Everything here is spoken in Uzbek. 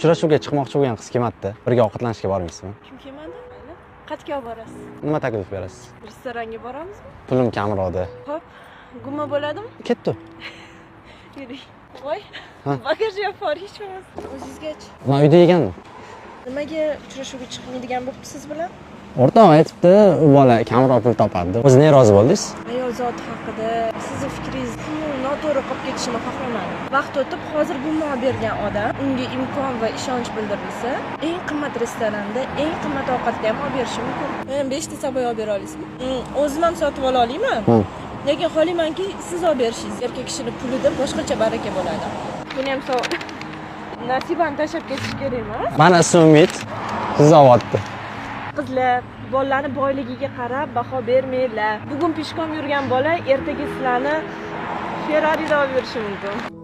Uchrashuvga chiqmoqchi bo'lgan qiz kelmadi. Birga ovqatlanishga bormaysizmi? Kim kelmadi? Qayerga olib borasiz? Nima taklif berasiz? Restoranga boramizmi? Pulim kamroqda. Xo'p, gumma bo'ladimi? Ketdi. Yuring. Voy. Bagajni olib bor, hech bo'lmasa. O'zingizgachi. Men uyda yegandim. Nimaga uchrashuvga chiqmaydigan bo'libdi siz bilan? O'rtoq aytibdi, u bola kamroq pul topadi. O'zi nega rozi bo'ldingiz? Ayol zoti haqida sizning fikringiz noto'g'ri qolib ketishini xohlamadim. Vaqt o'tib hozir gumma bergan odam unga imkon va ishonch bildirilsa, eng qimmat restoranda, eng qimmat ovqatni ham olib berishi mumkin. Men 5 ta saboy olib bera olasizmi? O'zim ham sotib ola olaymi? Lekin xohlaymanki, siz olib berishingiz. Erkak kishini pulida boshqacha baraka bo'ladi. Buni ham nasibani tashlab ketish kerak emas. Mana ismim Umid. Siz olyapti. Qizlar bolalarni boyligiga qarab baho bermanglar. Bugun peshkom yurgan bola ertaga sizlarni Ferrari'da olib berishi mumkin.